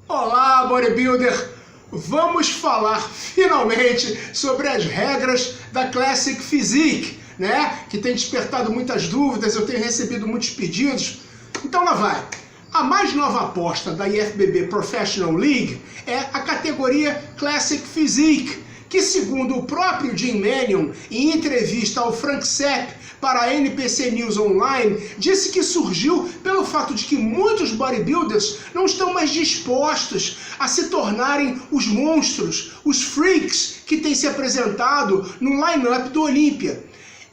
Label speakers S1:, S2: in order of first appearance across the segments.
S1: Olá, bodybuilder! Vamos falar finalmente sobre as regras da Classic Physique, né? Que tem despertado muitas dúvidas, eu tenho recebido muitos pedidos. Então lá vai. A mais nova aposta da IFBB Professional League é a categoria Classic Physique, que segundo o próprio Jim Manion, em entrevista ao Frank Sepp para a NPC News Online, disse que surgiu pelo fato de que muitos bodybuilders não estão mais dispostos a se tornarem os monstros, os freaks que têm se apresentado no line-up do Olympia.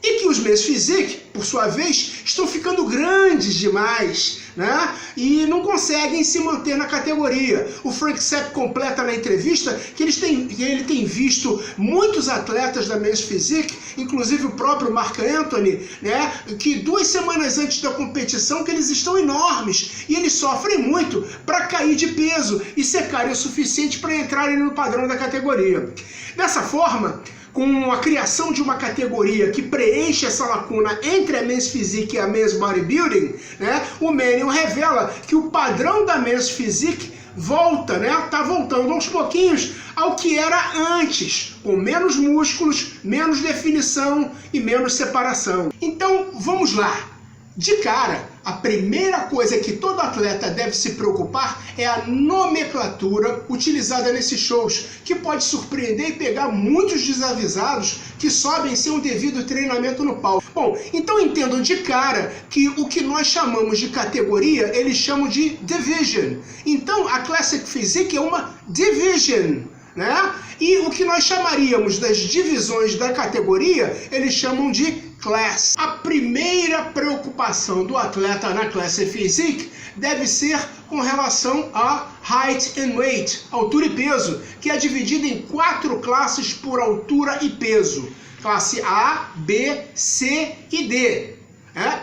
S1: E que os Men's Physique, por sua vez, estão ficando grandes demais, né? E não conseguem se manter na categoria. O Frank Sepp completa na entrevista que ele tem visto muitos atletas da Men's Physique, inclusive o próprio Mark Anthony, né? Que 2 semanas antes da competição que eles estão enormes e eles sofrem muito para cair de peso e secarem o suficiente para entrarem no padrão da categoria. Dessa forma, com a criação de uma categoria que preenche essa lacuna entre a Men's Physique e a Men's Bodybuilding, né, o Manion revela que o padrão da Men's Physique volta, né, tá voltando aos pouquinhos ao que era antes, com menos músculos, menos definição e menos separação. Então, vamos lá. De cara, a primeira coisa que todo atleta deve se preocupar é a nomenclatura utilizada nesses shows, que pode surpreender e pegar muitos desavisados que sobem sem um devido treinamento no palco. Bom, então entendam de cara que o que nós chamamos de categoria, eles chamam de division. Então a Classic Physique é uma division, né? E o que nós chamaríamos das divisões da categoria, eles chamam de class. A primeira preocupação do atleta na Classic Physique deve ser com relação a height and weight, altura e peso, que é dividida em 4 classes por altura e peso. Classe A, B, C e D,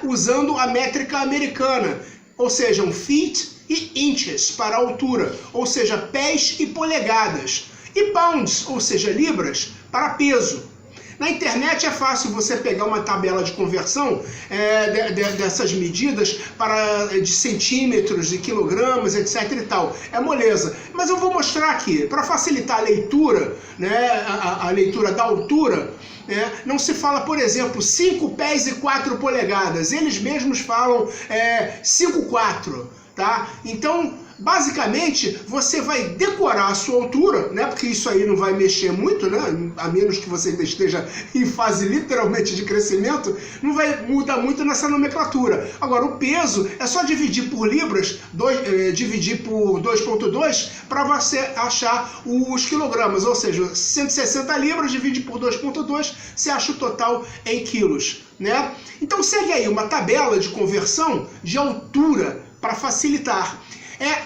S1: usando a métrica americana, ou seja, feet e inches para altura, ou seja, pés e polegadas, e pounds, ou seja, libras, para peso. Na internet é fácil você pegar uma tabela de conversão dessas medidas de centímetros, de quilogramas, etc e tal. É moleza. Mas eu vou mostrar aqui, para facilitar a leitura, né, a leitura da altura, não se fala, por exemplo, 5 pés e 4 polegadas. Eles mesmos falam 5'4", tá? Então, basicamente, você vai decorar a sua altura, né? Porque isso aí não vai mexer muito, né? A menos que você esteja em fase literalmente de crescimento, não vai mudar muito nessa nomenclatura. Agora, o peso é só dividir por libras, dividir por 2,2 para você achar os quilogramas, ou seja, 160 libras divide por 2,2, você acha o total em quilos, né? Então segue aí uma tabela de conversão de altura para facilitar.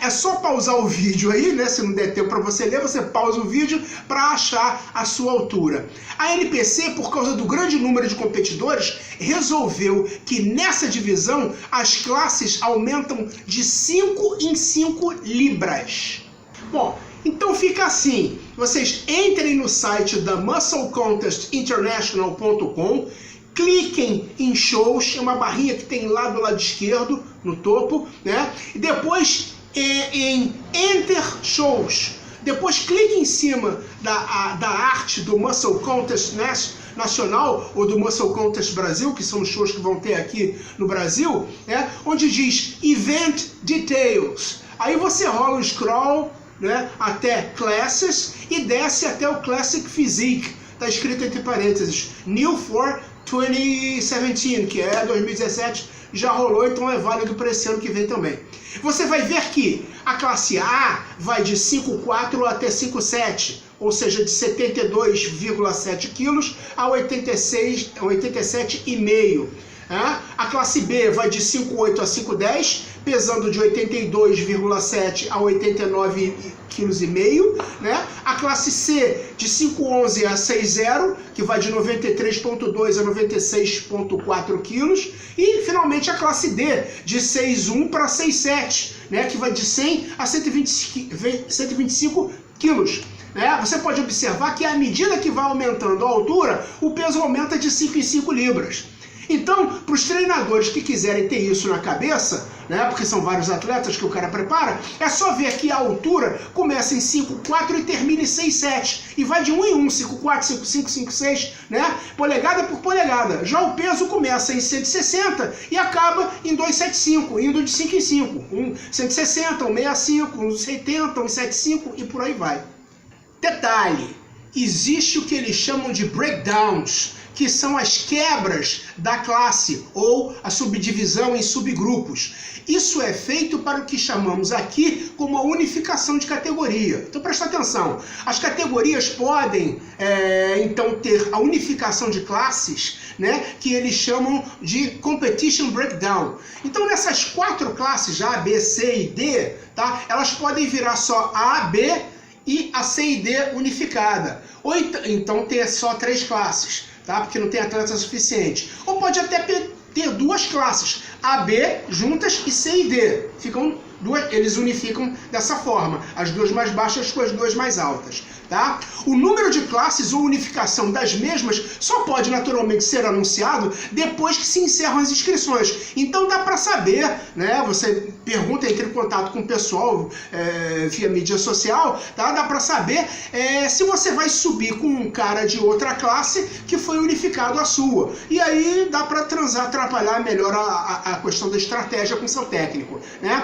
S1: É só pausar o vídeo aí, né? Se não der tempo para você ler, você pausa o vídeo para achar a sua altura. A NPC, por causa do grande número de competidores, resolveu que nessa divisão as classes aumentam de 5 em 5 libras. Bom, então fica assim. Vocês entrem no site da musclecontestinternational.com, cliquem em shows, é uma barrinha que tem lá do lado esquerdo, no topo, né? E depois em Enter Shows. Depois clique em cima da arte do Muscle Contest Nacional ou do Muscle Contest Brasil, que são os shows que vão ter aqui no Brasil, né? Onde diz Event Details. Aí você rola o scroll, né, até Classes e desce até o Classic Physique. Está escrito entre parênteses New for 2017, que é 2017, já rolou, então é válido para esse ano que vem também. Você vai ver que a classe A vai de 5,4 até 5,7, ou seja, de 72,7 quilos a 87,5. A classe B vai de 5,8 a 5,10, pesando de 82,7 a 89,5 kg, né? A classe C de 5,11 a 6,0, que vai de 93,2 a 96,4 kg, e finalmente a classe D de 6,1 para 6,7, né? Que vai de 100 a 125 kg. Você pode observar que à medida que vai aumentando a altura, o peso aumenta de 5 em 5 libras. Então, para os treinadores que quiserem ter isso na cabeça, né, porque são vários atletas que o cara prepara, é só ver que a altura começa em 5,4 e termina em 6,7. E vai de 1 em 1, 5,4, 5,5, 5,6, né? Polegada por polegada. Já o peso começa em 160 e acaba em 2,75, indo de 5 em 5. 160, 1,65, 1,70, 1,75 e por aí vai. Detalhe, existe o que eles chamam de breakdowns, que são as quebras da classe ou a subdivisão em subgrupos. Isso é feito para o que chamamos aqui como a unificação de categoria. Então presta atenção, as categorias podem então ter a unificação de classes, né, que eles chamam de competition breakdown. Então nessas 4 classes, A, B, C e D, tá, elas podem virar só A, B e a C e D unificada. Ou então ter só 3 classes, tá? Porque não tem atleta suficiente. Ou pode até ter 2 classes, A, B juntas e C e D. Eles unificam dessa forma, as 2 mais baixas com as 2 mais altas. Tá? O número de classes ou unificação das mesmas só pode naturalmente ser anunciado depois que se encerram as inscrições. Então dá para saber, né? Você pergunta, entra em contato com o pessoal via mídia social, tá? Dá para saber se você vai subir com um cara de outra classe que foi unificado à sua. E aí dá para atrapalhar melhor a questão da estratégia com o seu técnico, né?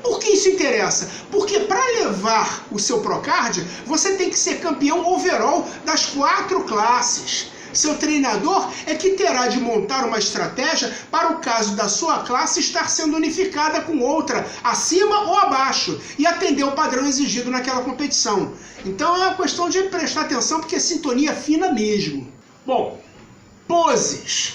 S1: Por que isso interessa? Porque para levar o seu Procard, você tem que ser campeão overall das 4 classes. Seu treinador é que terá de montar uma estratégia para o caso da sua classe estar sendo unificada com outra, acima ou abaixo, e atender o padrão exigido naquela competição. Então é uma questão de prestar atenção, porque é sintonia fina mesmo. Bom, poses.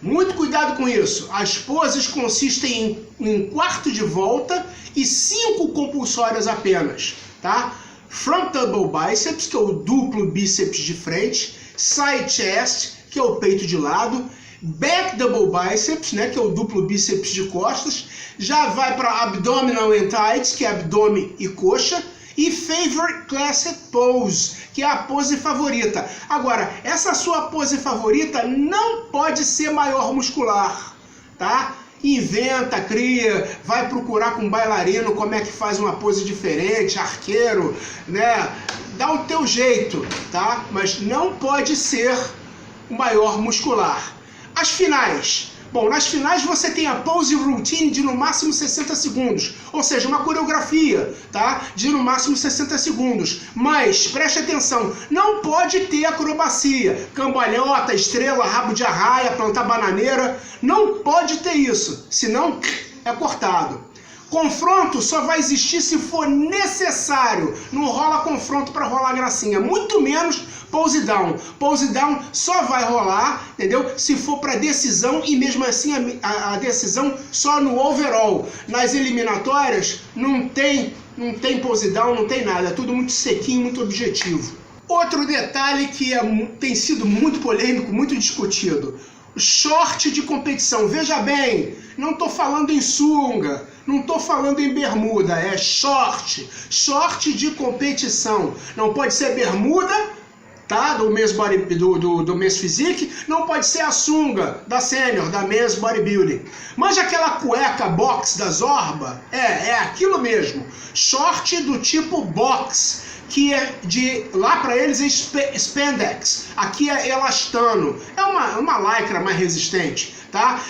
S1: Muito cuidado com isso. As poses consistem em 1 quarto de volta e 5 compulsórias apenas, tá? Front double biceps, que é o duplo bíceps de frente, side chest, que é o peito de lado, back double biceps, né, que é o duplo bíceps de costas, já vai para abdominal and tights, que é abdômen e coxa, e favorite classic pose, que é a pose favorita. Agora, essa sua pose favorita não pode ser maior muscular, tá? Inventa, cria, vai procurar com um bailarino como é que faz uma pose diferente, arqueiro, né? Dá o teu jeito, tá? Mas não pode ser o maior muscular. As finais. Bom, nas finais você tem a pose routine de no máximo 60 segundos, ou seja, uma coreografia, tá? De no máximo 60 segundos. Mas, preste atenção, não pode ter acrobacia, cambalhota, estrela, rabo de arraia, plantar bananeira, não pode ter isso, senão é cortado. Confronto só vai existir se for necessário, não rola confronto para rolar gracinha, muito menos pose down. Pose down só vai rolar, entendeu? Se for para decisão, e mesmo assim a decisão só no overall. Nas eliminatórias não tem pose down, não tem nada, é tudo muito sequinho, muito objetivo. Outro detalhe que tem sido muito polêmico, muito discutido: short de competição. Veja bem, não estou falando em sunga, não estou falando em bermuda, é short. Short de competição. Não pode ser bermuda, tá? Do mês Physique, não pode ser a sunga da Senior, da mês Bodybuilding. Manja aquela cueca box da Zorba? É aquilo mesmo. Short do tipo box, que é lá para eles é spandex, aqui é elastano, é uma lycra mais resistente, tá?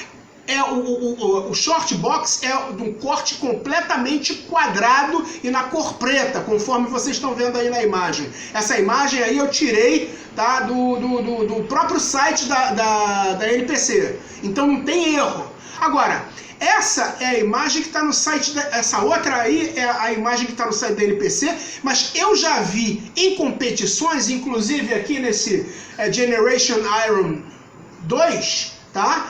S1: O short box é de um corte completamente quadrado e na cor preta, conforme vocês estão vendo aí na imagem. Essa imagem aí eu tirei, tá, do próprio site da NPC, então não tem erro. Agora, essa é a imagem que está no site, essa outra aí é a imagem que está no site da NPC, mas eu já vi em competições, inclusive aqui nesse Generation Iron 2, tá?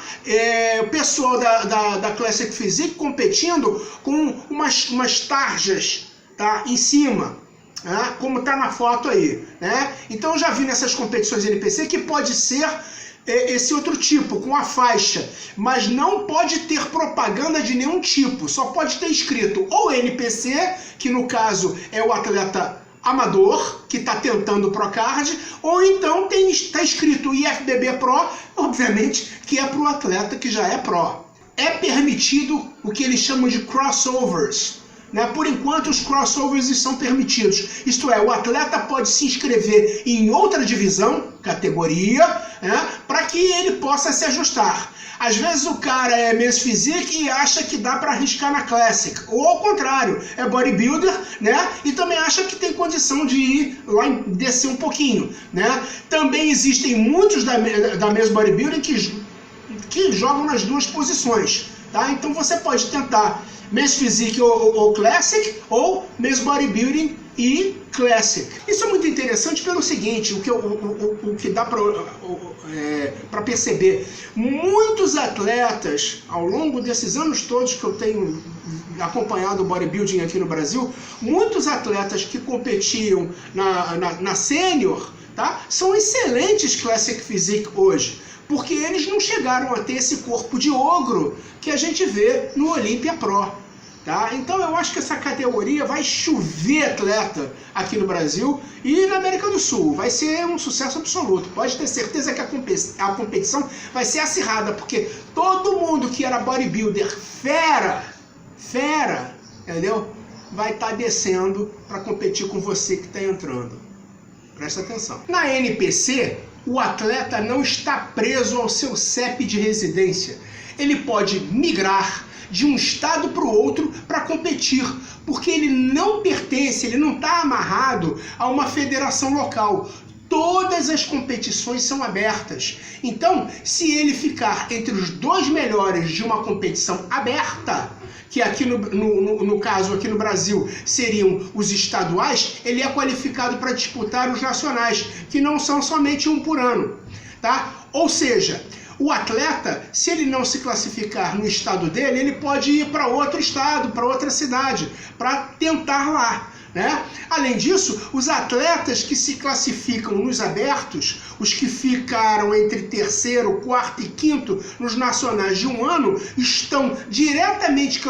S1: O pessoal da Classic Physique competindo com umas tarjas, tá, em cima, né? Como está na foto aí, né? Então eu já vi nessas competições NPC que pode ser esse outro tipo, com a faixa, mas não pode ter propaganda de nenhum tipo, só pode ter escrito ou NPC, que no caso é o atleta amador que está tentando o Procard, ou então está escrito IFBB Pro, obviamente que é para o atleta que já é Pro. É permitido o que eles chamam de crossovers. Né? Por enquanto, os crossovers são permitidos. Isto é, o atleta pode se inscrever em outra divisão, categoria, né? Para que ele possa se ajustar. Às vezes o cara é Men's Physique e acha que dá para arriscar na Classic. Ou ao contrário, é bodybuilder, né? E também acha que tem condição de ir lá e descer um pouquinho, né? Também existem muitos da Men's Bodybuilding que jogam nas duas posições, tá? Então você pode tentar Men's Physique ou Classic, ou Men's Bodybuilding e Classic. Isso é muito interessante pelo seguinte, o que dá para perceber. Muitos atletas, ao longo desses anos todos que eu tenho acompanhado o bodybuilding aqui no Brasil, muitos atletas que competiam na Sênior, tá, são excelentes Classic Physique hoje, porque eles não chegaram a ter esse corpo de ogro que a gente vê no Olympia Pro. Tá? Então eu acho que essa categoria vai chover atleta aqui no Brasil e na América do Sul. Vai ser um sucesso absoluto. Pode ter certeza que a competição vai ser acirrada, porque todo mundo que era bodybuilder fera, entendeu? Vai estar descendo para competir com você que está entrando. Presta atenção. Na NPC, o atleta não está preso ao seu CEP de residência. Ele pode migrar de um estado para o outro para competir, porque ele não pertence, ele não está amarrado a uma federação local. Todas as competições são abertas. Então, se ele ficar entre os 2 melhores de uma competição aberta, que aqui no caso aqui no Brasil seriam os estaduais, ele é qualificado para disputar os nacionais, que não são somente um por ano, tá? Ou seja, o atleta, se ele não se classificar no estado dele, ele pode ir para outro estado, para outra cidade, para tentar lá, né? Além disso, os atletas que se classificam nos abertos, os que ficaram entre 3º, 4º e 5º nos nacionais de um ano, estão diretamente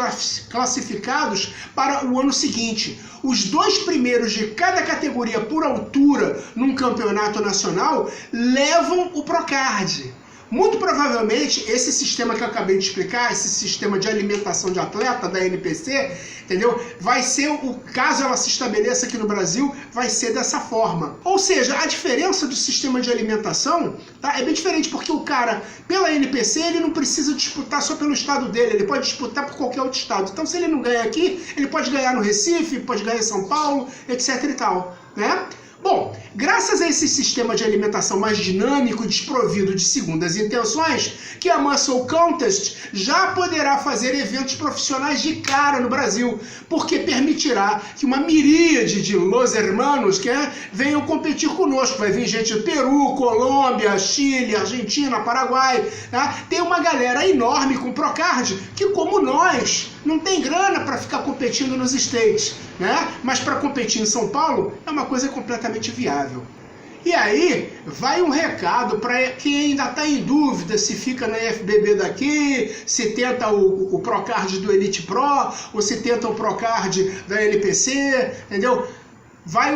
S1: classificados para o ano seguinte. Os 2 primeiros de cada categoria por altura num campeonato nacional levam o Procard. Muito provavelmente, esse sistema que eu acabei de explicar, esse sistema de alimentação de atleta da NPC, entendeu? Vai ser, caso ela se estabeleça aqui no Brasil, vai ser dessa forma. Ou seja, a diferença do sistema de alimentação, tá, é bem diferente, porque o cara, pela NPC, ele não precisa disputar só pelo estado dele, ele pode disputar por qualquer outro estado. Então, se ele não ganha aqui, ele pode ganhar no Recife, pode ganhar em São Paulo, etc e tal, né? Bom, graças a esse sistema de alimentação mais dinâmico e desprovido de segundas intenções, que a Muscle Contest já poderá fazer eventos profissionais de cara no Brasil, porque permitirá que uma miríade de Los Hermanos venham competir conosco. Vai vir gente do Peru, Colômbia, Chile, Argentina, Paraguai. Tá? Tem uma galera enorme com Procard que, como nós, não tem grana para ficar competindo nos States, né? Mas para competir em São Paulo é uma coisa completamente viável. E aí vai um recado para quem ainda está em dúvida se fica na IFBB daqui, se tenta o Procard do Elite Pro, ou se tenta o Procard da NPC, entendeu? Vai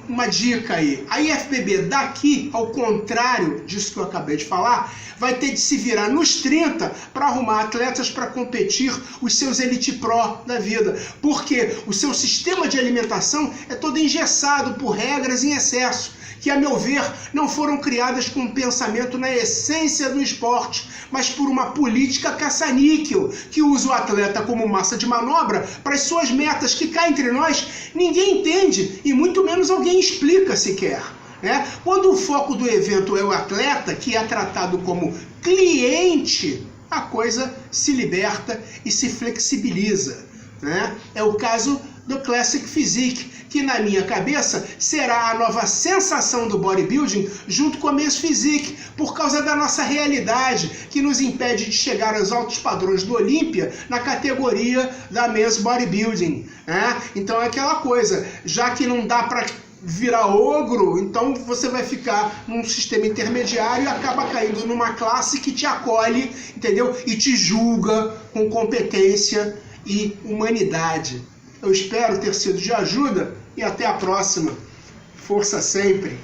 S1: uma dica aí. A IFBB daqui, ao contrário disso que eu acabei de falar, vai ter de se virar nos 30 para arrumar atletas para competir os seus Elite Pro da vida. Porque o seu sistema de alimentação é todo engessado por regras em excesso, que, a meu ver, não foram criadas com um pensamento na essência do esporte, mas por uma política caça-níquel, que usa o atleta como massa de manobra para as suas metas, que cá entre nós ninguém entende e muito menos alguém explica sequer. Né? Quando o foco do evento é o atleta, que é tratado como cliente, a coisa se liberta e se flexibiliza. Né? É o caso do Classic Physique, que na minha cabeça será a nova sensação do bodybuilding junto com a Men's Physique, por causa da nossa realidade, que nos impede de chegar aos altos padrões do Olympia na categoria da Men's Bodybuilding. Né? Então é aquela coisa, já que não dá para virar ogro, então você vai ficar num sistema intermediário e acaba caindo numa classe que te acolhe, entendeu? E te julga com competência e humanidade. Eu espero ter sido de ajuda e até a próxima. Força sempre!